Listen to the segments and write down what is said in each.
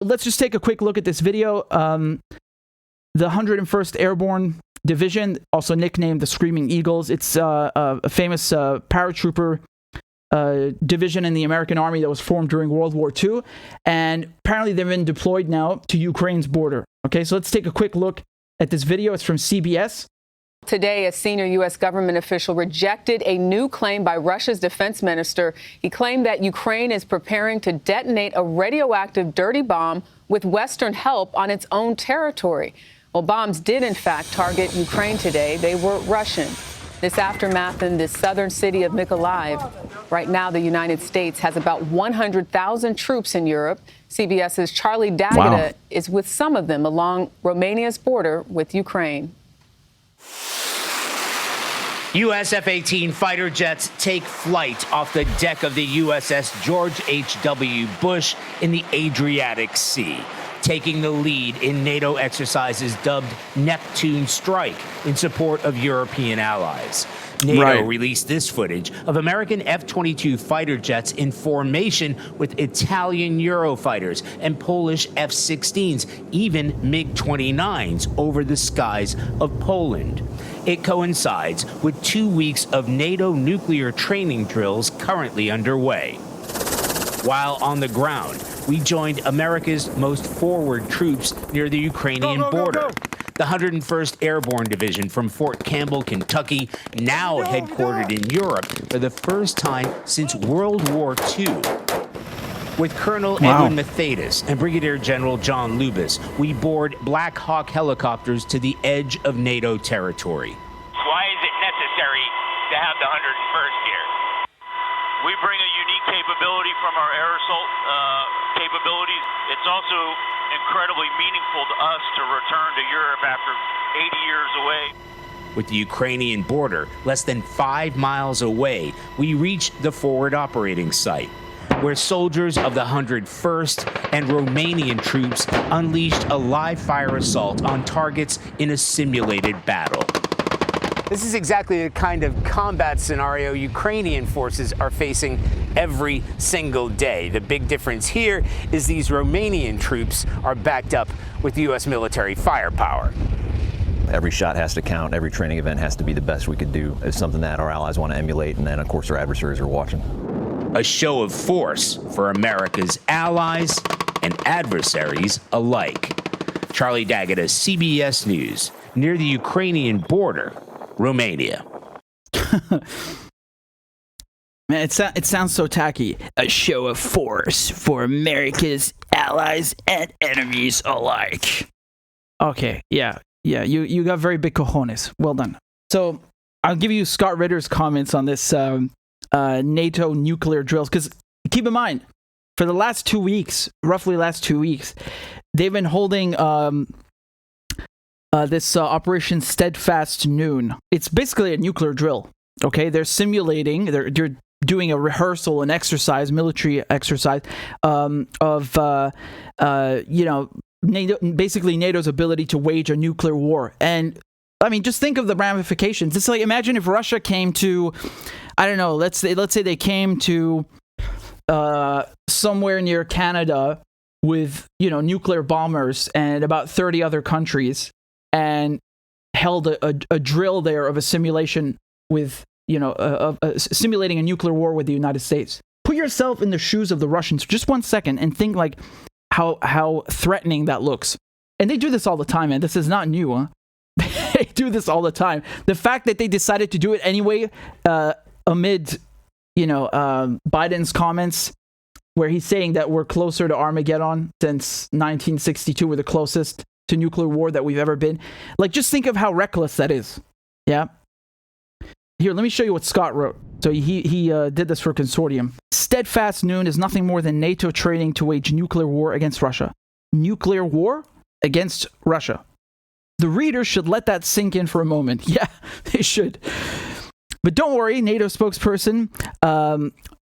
let's just take a quick look at this video. The 101st Airborne Division, also nicknamed the Screaming Eagles. It's a famous paratrooper division in the American Army that was formed during World War II. And apparently they've been deployed now to Ukraine's border. Okay, so let's take a quick look at this video. It's from CBS. Today, a senior U.S. government official rejected a new claim by Russia's defense minister. He claimed that Ukraine is preparing to detonate a radioactive dirty bomb with Western help on its own territory. Well, bombs did, in fact, target Ukraine today. They were Russian. This aftermath in the southern city of Mykolaiv. Right now, the United States has about 100,000 troops in Europe. CBS's Charlie D'Agata is with some of them along Romania's border with Ukraine. U.S. F-18 fighter jets take flight off the deck of the USS George H.W. Bush in the Adriatic Sea, taking the lead in NATO exercises dubbed Neptune Strike in support of European allies. NATO released this footage of American F-22 fighter jets in formation with Italian Eurofighters and Polish F-16s, even MiG-29s over the skies of Poland. It coincides with 2 weeks of NATO nuclear training drills currently underway. While on the ground, we joined America's most forward troops near the Ukrainian border. The 101st Airborne Division from Fort Campbell, Kentucky, now headquartered in Europe for the first time since World War II. With Colonel Edwin Mathaidis and Brigadier General John Lubis, we board Black Hawk helicopters to the edge of NATO territory. Why is it necessary to have the 101st here? We bring a unique capability from our air assault capabilities. It's also incredibly meaningful to us to return to Europe after 80 years away. With the Ukrainian border less than 5 miles away, we reach the forward operating site, where soldiers of the 101st and Romanian troops unleashed a live-fire assault on targets in a simulated battle. This is exactly the kind of combat scenario Ukrainian forces are facing every single day. The big difference here is these Romanian troops are backed up with U.S. military firepower. Every shot has to count. Every training event has to be the best we could do. It's something that our allies want to emulate, and then, of course, our adversaries are watching. A show of force for America's allies and adversaries alike. Charlie D'Agata, CBS News, near the Ukrainian border, Romania. Man, it sounds so tacky. A show of force for America's allies and enemies alike. Okay, yeah, you got very big cojones. Well done. So I'll give you Scott Ritter's comments on this NATO nuclear drills, because keep in mind, for the last 2 weeks, roughly last 2 weeks, they've been holding this Operation Steadfast Noon. It's basically a nuclear drill. Okay, they're simulating, they're doing a rehearsal, an exercise, military exercise of NATO, basically NATO's ability to wage a nuclear war. And I mean, just think of the ramifications. It's like, imagine if Russia came to, I don't know, let's say they came to somewhere near Canada with, nuclear bombers and about 30 other countries, and held a drill there of a simulation with, simulating a nuclear war with the United States. Put yourself in the shoes of the Russians for just 1 second and think like how threatening that looks. And they do this all the time, man. This is not new, huh? They do this all the time. The fact that they decided to do it anyway, amid, Biden's comments, where he's saying that we're closer to Armageddon since 1962, we're the closest to nuclear war that we've ever been. Like, just think of how reckless that is. Yeah. Here, let me show you what Scott wrote. So he did this for Consortium. Steadfast Noon is nothing more than NATO training to wage nuclear war against Russia. Nuclear war against Russia. The readers should let that sink in for a moment. Yeah, they should. But don't worry, NATO spokesperson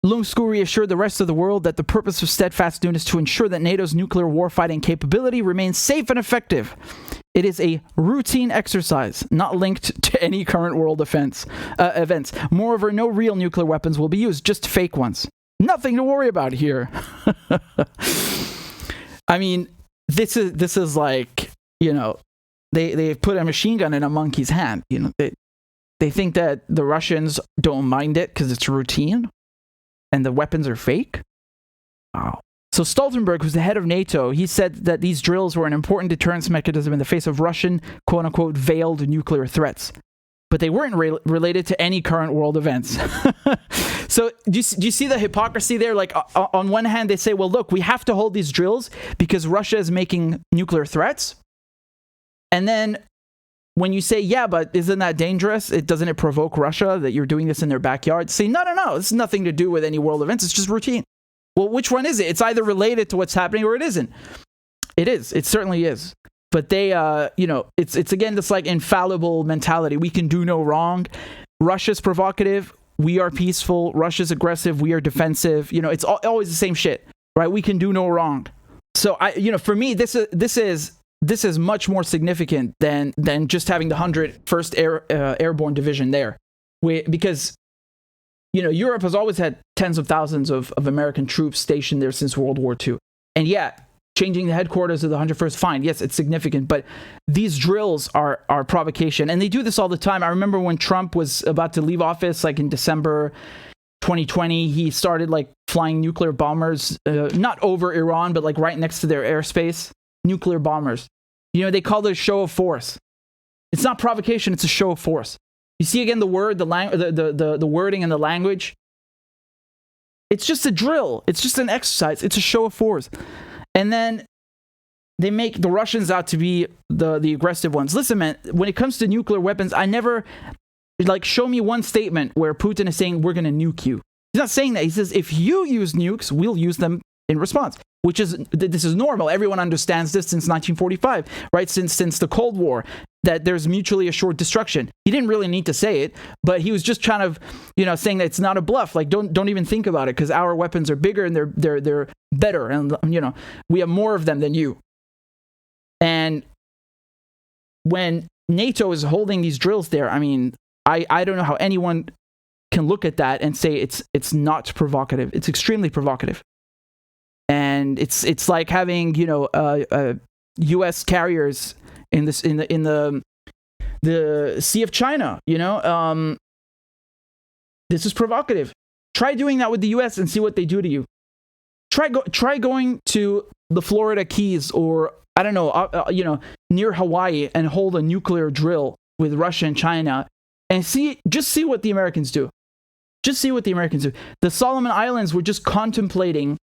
Lungsku assured the rest of the world that the purpose of Steadfast Noon is to ensure that NATO's nuclear warfighting capability remains safe and effective. It is a routine exercise, not linked to any current world events. Moreover, no real nuclear weapons will be used, just fake ones. Nothing to worry about here. I mean, this is like, they put a machine gun in a monkey's hand. They think that the Russians don't mind it because it's routine and the weapons are fake. Wow. So Stoltenberg, who's the head of NATO, he said that these drills were an important deterrence mechanism in the face of Russian, quote-unquote, veiled nuclear threats. But they weren't related to any current world events. So do you see the hypocrisy there? Like, on one hand, they say, well, look, we have to hold these drills because Russia is making nuclear threats. And then when you say, yeah, but isn't that dangerous? Doesn't it provoke Russia that you're doing this in their backyard? Say, no, this has nothing to do with any world events. It's just routine. Well, which one is it? It's either related to what's happening or it isn't. It is. It certainly is. But they, it's again this like infallible mentality. We can do no wrong. Russia's provocative. We are peaceful. Russia's aggressive. We are defensive. It's always the same shit, right? We can do no wrong. So for me, this is much more significant than just having the 101st Airborne Division there, because Europe has always had tens of thousands of American troops stationed there since World War II. And yeah, changing the headquarters of the 101st, fine, yes, it's significant, but these drills are provocation. And they do this all the time. I remember when Trump was about to leave office, like in December 2020, he started like flying nuclear bombers, not over Iran, but like right next to their airspace, nuclear bombers. They call it a show of force. It's not provocation, it's a show of force. You see again the wording and the language. It's just a drill. It's just an exercise. It's a show of force. And then they make the Russians out to be the aggressive ones. Listen, man, when it comes to nuclear weapons, I never, show me one statement where Putin is saying, we're going to nuke you. He's not saying that. He says, if you use nukes, we'll use them in response. This is normal. Everyone understands this since 1945, right? Since the Cold War, that there's mutually assured destruction. He didn't really need to say it, but he was just kind of, saying that it's not a bluff. Like, don't even think about it because our weapons are bigger and they're better, and we have more of them than you. And when NATO is holding these drills there, I mean, I don't know how anyone can look at that and say it's not provocative. It's extremely provocative. And it's like having U.S. carriers in the Sea of China. This is provocative. Try doing that with the U.S. and see what they do to you. Try going to the Florida Keys or I don't know, near Hawaii and hold a nuclear drill with Russia and China and see what the Americans do. Just see what the Americans do. The Solomon Islands were just contemplating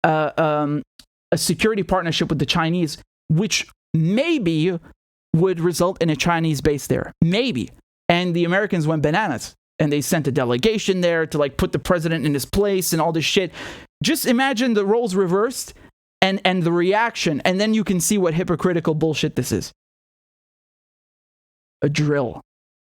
a security partnership with the Chinese, which maybe would result in a Chinese base there. Maybe. And the Americans went bananas. And they sent a delegation there to put the president in his place and all this shit. Just imagine the roles reversed and the reaction. And then you can see what hypocritical bullshit this is. A drill.